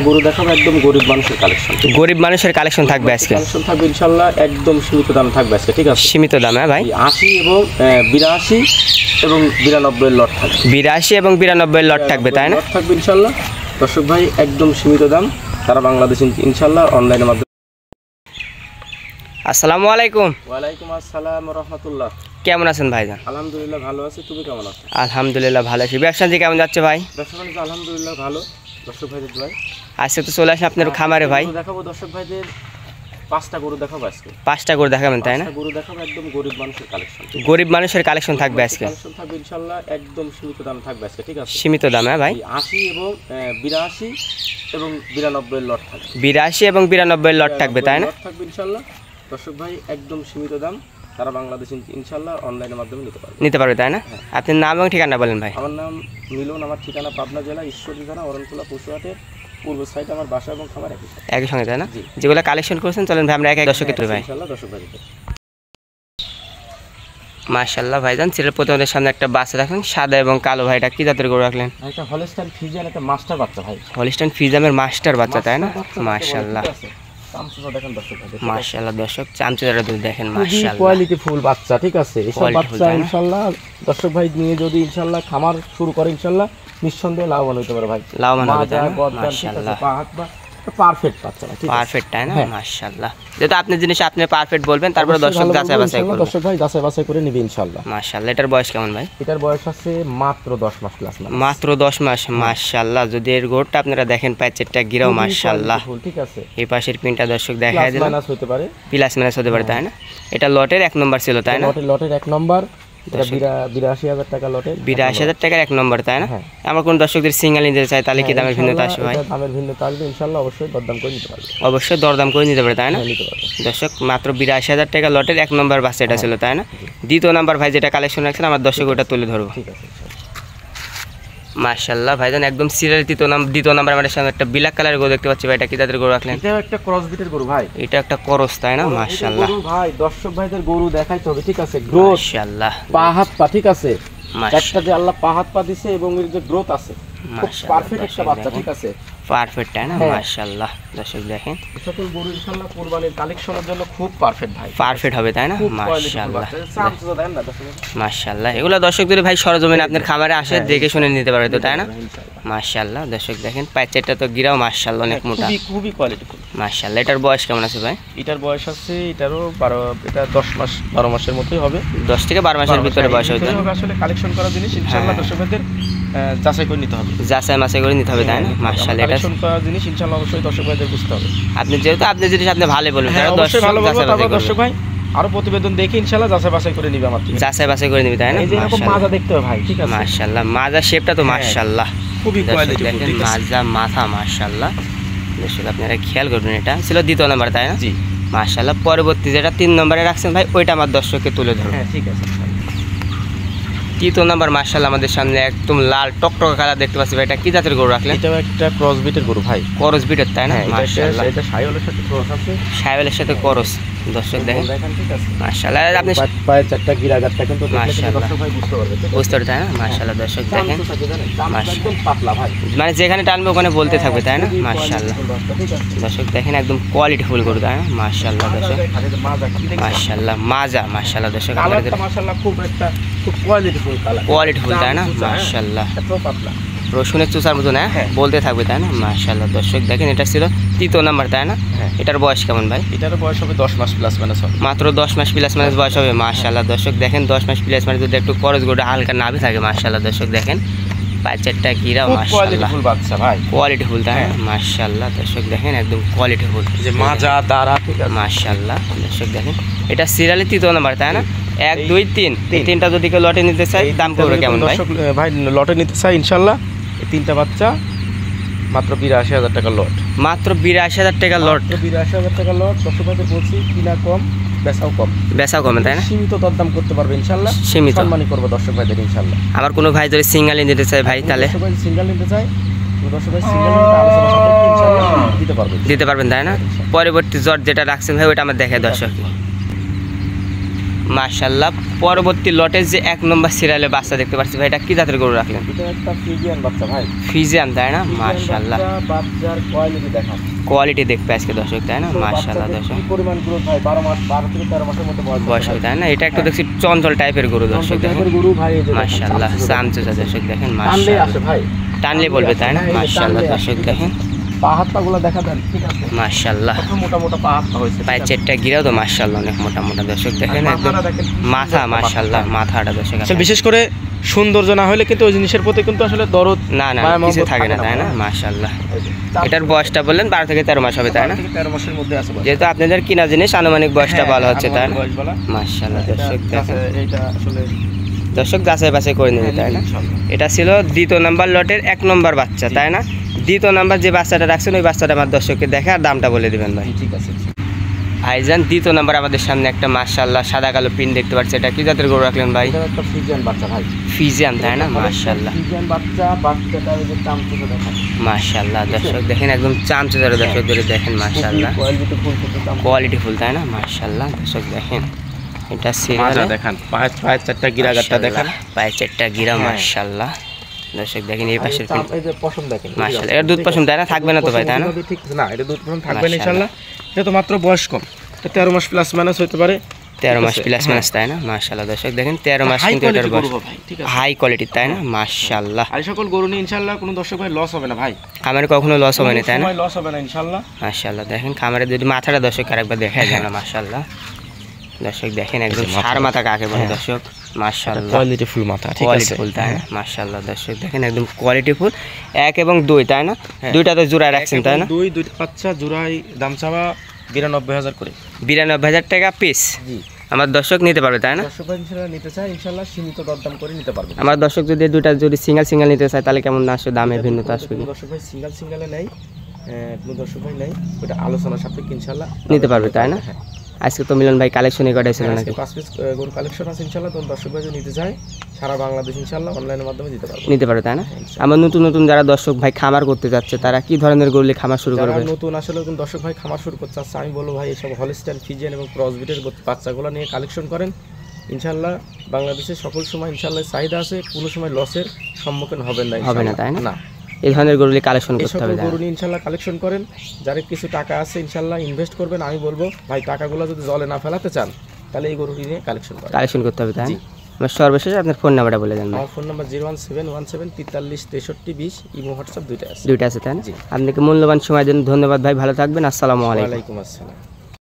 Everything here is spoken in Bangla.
গরু দেখাবো একদম গরিব মানুষের কালেকশন। গরিব মানুষের কালেকশন থাকবে আজকে। কালেকশন থাকবে ইনশাআল্লাহ, একদম সীমিত দামে থাকবে আজকে, ঠিক আছে? সীমিত দামে ভাই। 80 এবং 82 এবং 92 লট থাকবে। 82 এবং 92 লট থাকবে, তাই না? লট থাকবে ইনশাআল্লাহ। দর্শক ভাই একদম সীমিত দাম, সারা বাংলাদেশ ইনশাআল্লাহ অনলাইনের মাধ্যমে। আসসালামু আলাইকুম। ওয়ালাইকুম আসসালাম ওয়া রাহমাতুল্লাহ। কেমন আছেন ভাইজান? আলহামদুলিল্লাহ ভালো আছি, তুমি কেমন আছো? আলহামদুলিল্লাহ ভালো আছি। ব্যবসা যে কেমন যাচ্ছে ভাই? দর্শক ভাই আলহামদুলিল্লাহ ভালো। দর্শক ভাইদের ভাই আজকে তো চলে আসে আপনার খামারে ভাই। দেখাবো দর্শক ভাইদের 5টা গরু দেখাবো আজকে। 5টা গরু দেখাবেন, তাই না? গরু দেখাবো একদম গরিব মানুষের কালেকশন। গরিব মানুষের কালেকশন থাকবে আজকে। কালেকশন থাকবে ইনশাআল্লাহ, একদম সীমিত দামে থাকবে আজকে, ঠিক আছে? সীমিত দামে ভাই। 80 এবং 82 এবং 92 লট থাকবে। 82 এবং 92 লট থাকবে, তাই না? লট থাকবে ইনশাআল্লাহ। দর্শক ভাই একদম সীমিত দাম, সারা বাংলাদেশ ইনশাআল্লাহ অনলাইনের মাধ্যমে নিতে পারবে, তাই না? আপনার নাম এবং ঠিকানা বলেন ভাই। আমার নাম মিলন, আমার ঠিকানা পাবনা জেলা ঈশ্বরদী থানা অরণখোলা পশুহাটের পূর্ব সাইড, আমার বাসা এবং খামার একই সঙ্গে, তাই না? যেগুলো কালেকশন করেছেন চলেন ভাই আমরা এক দর্শকের ভাই ইনশাআল্লাহ। দর্শক ভাই মাশাআল্লাহ ভাইজান, ছেলের প্রথমদের সামনে একটা বাচ্চা রাখলেন সাদা এবং কালো। ভাইটা কি জাতের গরু রাখলেন? একটা হলস্টাইন ফ্রিজিয়ান, একটা মাস্টার বাচ্চা ভাই। হলস্টাইন ফ্রিজিয়ানের মাস্টার বাচ্চা, তাই না? মাশাআল্লাহ মাশাআল্লাহ। দর্শক চামচাটা দেখেন, মাশাআল্লাহ কোয়ালিটি ফুল বাচ্চা, ঠিক আছে? এসব বাচ্চা ইনশাআল্লাহ দর্শক ভাই নিয়ে যদি ইনশাআল্লাহ খামার শুরু করে ইনশাআল্লাহ নিঃসন্দেহে লাভবান হতে পারে ভাই। লাভবান হবে, তাই না? মাশাআল্লাহ পারফেক্ট বাচ্চা, ঠিক আছে? পারফেক্ট, তাই না? মাশাআল্লাহ। যেটা আপনার জিনিস আপনি পারফেক্ট বলবেন, তারপরে দর্শক যাচাই বাছাই করবে। দর্শক ভাই যাচাই বাছাই করে নেবে ইনশাআল্লাহ। মাশাআল্লাহ। এটার বয়স কেমন ভাই? এটার বয়স আছে মাত্র 10 মাস প্লাস। মাত্র 10 মাস। মাশাআল্লাহ। যদি এর গোটটা আপনারা দেখেন, প্যাচেরটা গিরাও মাশাআল্লাহ, ঠিক আছে? এই পাশের পিনটা দর্শক দেখায় দিলাম, প্লাস হতে পারে, প্লাস মাইনাস হতে পারে, তাই না? এটা লটের 1 নম্বর ছিল, তাই না? লটের 1 নম্বর। এটা 82,000 টাকা লটের। 82,000 টাকার 1 নম্বর, তাই না? আমার কোন দর্শকদের সিঙ্গেল নিতে চাই তাহলে কি দামের ভিন্নতা আসবে ভাই? দামের ভিন্নতা আসবে ইনশাআল্লাহ, অবশ্যই দরদাম করে নিতে পারবে। অবশ্যই দরদাম করে নিতে পারে, তাই না? দর্শক মাত্র 82,000 টাকা লটের 1 নম্বর বাচ্চা এটা ছিল, তাই না? দ্বিতীয় নাম্বার ভাই যেটা কালেকশন রাখছেন আমার দর্শক ওটা তুলে ধরবো, ঠিক আছে? মাশাআল্লাহ ভাইজান, একদম সিরিয়াল দ্বিতীয় নাম্বার আমাদের সামনে একটা ব্ল্যাক কালারের গরু দেখতে পাচ্ছি ভাই। এটা কি তাদের গরু রাখলেন? এটা একটা ক্রস বিটের গরু ভাই। এটা একটা করস, তাই না? মাশাআল্লাহ ভাই, দর্শক ভাইদের গরু দেখাইতে হবে, ঠিক আছে? গ্রোথ মাশাআল্লাহ, পা হাত পা, ঠিক আছে? মাশাআল্লাহ। একটা যে আল্লাহ পা হাত পা দিয়েছে এবং এর যে গ্রোথ আছে, খুব পারফেক্ট একটা বাচ্চা, ঠিক আছে? পারফেক্ট, তাই না? মাশাআল্লাহ। দর্শক দেখেন, সকল গরু ইনশাআল্লাহ কুরবানির কালেকশনের জন্য খুব পারফেক্ট ভাই। পারফেক্ট হবে, তাই না? মাশাআল্লাহ দেন না দর্শক। মাশাআল্লাহ। এগুলো দর্শক যদি ভাই সরজমিনে আপনার খামারে আসে দেখে শুনে নিতে পারবে তো, তাই না? মাশাআল্লাহ। দর্শক দেখেন প্যাচেরটা তো গিরাও মাশাআল্লাহ অনেক মোটা, খুবই কোয়ালিটিফুল। মাশাআল্লাহ। এটার বয়স কেমন আছে ভাই? এটার বয়স আছে, এটারও 10 মাস 12 মাসের মতোই হবে। 10 থেকে 12 মাসের ভিতরে বয়স হবে। আসলে কালেকশন করা জিনিস ইনশাআল্লাহ দর্শকদের যাচাই করে নিতে হবে, যাচাই মাচাই করে নিতে হবে, তাই না? মাশাআল্লাহ। এটা কালেকশন করা জিনিস ইনশাআল্লাহ অবশ্যই দর্শকদের বুঝতে হবে। আপনি যেহেতু আপনি জিনিস আপনি ভালো বলবেন, তারা দর্শক ভালো বলবে, তারপর দর্শক ভাই আরো প্রতিবেদন দেখে ইনশাআল্লাহ যাচাই বাছাই করে নিবে আমার থেকে। যাচাই বাছাই করে নিবে, তাই না? এই যে এরকম মাজা দেখতে হবে ভাই, ঠিক আছে? মাশাআল্লাহ। মাজা শেপটা তো মাশাআল্লাহ খুবই কোয়ালিটি, দেখেন মাজা মাথা মাশাআল্লাহ। দর্শক আপনারা খেয়াল করবেন, এটা ছিল দ্বিতীয় নাম্বার, তাই না? জি মাশাআল্লাহ। পরবর্তী যেটা 3 নম্বরে রাখছেন ভাই, ওইটা আমার দর্শককে তুলে ধরুন। হ্যাঁ, ঠিক আছে। তৃতীয় নাম্বার মাশাআল্লাহ আমাদের সামনে একদম লাল টকটকা কালার দেখতে পাচ্ছি ভাই। এটা কি জাতের গরু রাখলেন? এটা একটা ক্রস বিটের গরু ভাই। করস বিটের, তাই না? মাশাআল্লাহ। এটা শাইওয়ালের সাথে ক্রস আছে। শাইওয়ালের সাথে করস। দর্শক দেখেন, ঠিক আছে? মাশাআল্লাহ। আপনি পায়ে চারটা গিরাগারটা কিন্তু মাশাআল্লাহ দর্শক ভাই বুঝতে পারবে, বুঝতে পারবে, তাই না? মাশাআল্লাহ। দর্শক দেখেন একদম পাতলা ভাই, মানে যেখানে টানবে ওখানে বলতে থাকবে, তাই না? মাশাআল্লাহ। দর্শক দেখেন একদম কোয়ালিটি ফুল গরু, তাই না? মাশাআল্লাহ। দর্শক মাশাআল্লাহ, মাজা মাশাআল্লাহ। দর্শক মাশাআল্লাহ খুব quality full colour, quality full, তাই না? মাশাআল্লাহ। রসুনের চুষার মতো না বলতে থাকবে, তাই না? মাশাআল্লাহ। দর্শক দেখেন এটা ছিল তৃতীয় নাম্বার, তাই না? এটার বয়স কেমন ভাই? এটার বয়স হবে 10 মাস প্লাস মাইনাস হবে। মাত্র 10 মাস প্লাস মাইনাস বয়স হবে। মাশাআল্লাহ। দর্শক দেখেন 10 মাস প্লাস মাইনাস যদি একটু করস গোটা হালকা নাভি থাকে, মাশাআল্লাহ। দর্শক দেখেন পাঁচটা গিরা মাশাআল্লাহ ফুল বাচ্চা ভাই, কোয়ালিটি ফুল, তাই না? মাশাআল্লাহ। দর্শক দেখেন একদম কোয়ালিটি ফুল, যে মাজা দাঁড়া, ঠিক আছে? মাশাআল্লাহ। দর্শক দেখেন এটা সিরিয়ালে তৃতীয় নাম্বার, তাই না? 1 2 3 তিনটা যদি কেউ লটে নিতে চাই দাম পড়বে কেমন ভাই? ভাই লটে নিতে চাই ইনশাআল্লাহ এই 3টা বাচ্চা মাত্র 82,000 টাকা লট। মাত্র 82,000 টাকা লট। 82,000 টাকা লট। দর্শকদের বলছি কিনা কম বেচাও কম, বেচাও কম, তাই না? সীমিত দরদাম করতে পারবে ইনশাআল্লাহ, সীমিত সম্মানই করব দর্শক ভাইদের ইনশাআল্লাহ। আবার কোনো ভাই যদি সিঙ্গেল নিতে চায় ভাই, তাহলে দর্শক ভাই সিঙ্গেল নিতে চাই, দর্শক ভাই সিঙ্গেল নিতে আলোচনা সাপেক্ষে ইনশাআল্লাহ দিতে পারবে, দিতে পারবেন, তাই না? পরবর্তী জট যেটা রাখছেন ভাই ওটা আমার দেখে দর্শক মাশাআল্লাহ। পরবর্তী লটে যে 1 নম্বর সিরিয়ালে বাচ্চা দেখতে পাচ্ছি ভাই, এটা কি জাতের গরু রাখলেন? এটা একটা ফ্রিজিয়ান বাচ্চা ভাই, ফিজিয়ান তাই না? মাশাআল্লাহ, বাচ্চার কোয়ালিটি দেখান, কোয়ালিটি দেখবে আজকে দর্শক তাই না? মাশাআল্লাহ দর্শক, কি পরিমাণ গ্রোথ ভাই, 12 মাস 12 থেকে 13 মাসের মধ্যে বয়স হয় তাই না? এটা একটু দেখছি চঞ্চল টাইপের গরু দর্শক দেখেন। গরু ভাই, এই যে মাশাআল্লাহ, চামচুচা দর্শক দেখেন। টানলে মাশাআল্লাহ, আসে ভাই, টানলে বলবে তাই না? মাশাআল্লাহ দর্শক দেখেন। পা হাত পাগুলো দেখা দেন, ঠিক আছে? মাশাআল্লাহ, কত মোটা মোটা পা হাত পা হয়েছে, পায়ের চেটটা গিরাও তো মাশাআল্লাহ অনেক মোটা মোটা দর্শক দেখেন। একদম মাথা মাশাআল্লাহ, মাথাটা দর্শক আসলে বিশেষ করে সৌন্দর্য না হলে কিন্তু ওই জিনিসের প্রতি কিন্তু আসলে দরদ না না কিছু থাকে না তাই না? মাশাআল্লাহ। এটার বয়সটা বললেন 12 থেকে 13 মাস হবে তাই না? 13 মাসের মধ্যে আছে বয়স। যেহেতু আপনাদের কিনা জিনিস আনুমানিক বয়সটা বলা হচ্ছে তাই না? বয়স বলা। মাশাআল্লাহ দর্শক দেখেন। এটা আসলে দর্শক যাচাই বাছাই করে নেবে তাই না? এটা ছিল দ্বিতীয় নাম্বার লটের 1 নম্বর বাচ্চা তাই না? দ্বিতীয় নাম্বার যে বাচ্চাটা রাখছেন ওই বাচ্চাটা আমার দর্শককে দেখে আর দামটা বলে দিবেন ভাই। ঠিক আছে ভাইজান দ্বিতীয় নাম্বার আমাদের সামনে একটা মাশাআল্লাহ সাদা কালো প্রিন্ট দেখতে পাচ্ছি, এটা কি জাতের গরু রাখলেন ভাই? এটা একটা ফ্রিজিয়ান বাচ্চা ভাই, ফিজিয়ান তাই না? মাশাআল্লাহ, ফ্রিজিয়ান বাচ্চা, বাচ্চাটা ওই যে চামচুটা দেখান, মাশাআল্লাহ দর্শক দেখেন একদম চামচুচার দর্শক ধরে দেখেন। মাশাআল্লাহ, কোয়ালিটি ফুল ফুল চামচুটা কোয়ালিটি ফুল তাই না? মাশাআল্লাহ দর্শক দেখেন। এটা সিরিয়াল দেখান, পায়ের চারটা গিরাগাটটা দেখেন, পায়ের চারটা গিরা মাশাআল্লাহ দর্শক দেখেন। এই পাশের এই যে পশম দেখেন মাশাআল্লাহ, এর দুধ পশম তাই না? থাকবে না তো ভাই তাই না? ঠিক না, এটা দুধ পশম থাকবে না ইনশাআল্লাহ। এটা তো মাত্র বয়স কম, 13 মাস প্লাস মাইনাস হতে পারে, 13 মাস প্লাস মাইনাস তাই না? মাশাআল্লাহ দর্শক দেখেন 13 মাস কিন্তু এটার বয়স, হাই কোয়ালিটি তাই না? মাশাআল্লাহ। আর সকল গরু নিয়ে ইনশাআল্লাহ কোনো দর্শক ভাই লস হবে না ভাই, খামারে কখনো লস হবে না তাই না? লস হবে না ইনশাআল্লাহ। মাশাআল্লাহ দেখেন খামারে যদি মাথাটা দর্শক আরেকবার দেখায় যায় না? মাশাআল্লাহ দর্শক দেখেন একদম সার মাথা কাকে বলে দর্শক? মাশাআল্লাহ, কোয়ালিটি ফুল মাথা, ঠিক আছে? কোয়ালিটি ফুল তাই না? মাশাআল্লাহ দর্শক দেখেন একদম কোয়ালিটি ফুল। 1 এবং 2 তাই না? দুইটাতে জোড়া রাখছেন তাই না? দুইটা বাচ্চা জোড়াই দাম চাওয়া 92,000 করে, 92,000 টাকা পিস। জি, আমার দর্শক নিতে পারবে তাই না? দর্শক ভাই ইনশাআল্লাহ নিতে চায় ইনশাআল্লাহ সীমিত দরদাম করে নিতে পারবে। আমার দর্শক যদি দুইটা যদি সিঙ্গেল নিতে চায় তাহলে কেমন আসবে? দামের ভিন্নতা আসবে কি? দর্শক ভাই সিঙ্গেলে নেই, কোনো দর্শক ভাই নেই, ওটা আলোচনা সাপেক্ষে ইনশাআল্লাহ নিতে পারবে তাই না? আজকে তো মিলন ভাই কালেকশনে কটাইছিল নাকি? 5 পিস গরু কালেকশন আছে ইনশাআল্লাহ, তো দর্শক ভাই যদি নিতে চায় সারা বাংলাদেশ ইনশাআল্লাহ অনলাইনের মাধ্যমে দিতে পারবে, নিতে পারবে তাই না? আমার নতুন যারা দর্শক ভাই খামার করতে যাচ্ছে তারা কি ধরনের গরু নিয়ে খামার শুরু করবে? যারা নতুন আসলে কোন দর্শক ভাই খামার শুরু করতে চাচ্ছে, আমি বলবো ভাই এসব হলস্টাইন ফিজিয়ান এবং ক্রসবিটের বাচ্চাগুলো নিয়ে কালেকশন করেন ইনশাআল্লাহ। বাংলাদেশে সকল সময় ইনশাআল্লাহ চাহিদা আছে, কোনো সময় লসের সম্মুখীন হবেন না, হবে না তাই না? না, এই ধরনের গরু নিয়ে কালেকশন করতে হবে। গরু নিয়ে ইনশাআল্লাহ কালেকশন করেন, যারা কিছু টাকা আছে ইনশাআল্লাহ ইনভেস্ট করবেন। আমি বলবো ভাই টাকাগুলো যদি জলে না ফেলাতে চান তাহলে এই গরুটি নিয়ে কালেকশন করতে হবে তাই না? আমার সর্বশেষ আপনার ফোন নাম্বারটা বলে দেন। আমার ফোন নাম্বার 01717436320, ইমো হোয়াটসঅ্যাপ দুইটা আছে তাই না? আপনাকে মূল্যবান সময় দেন, ধন্যবাদ ভাই, ভালো থাকবেন, আসসালামু আলাইকুম। ওয়ালাইকুম আসসালাম।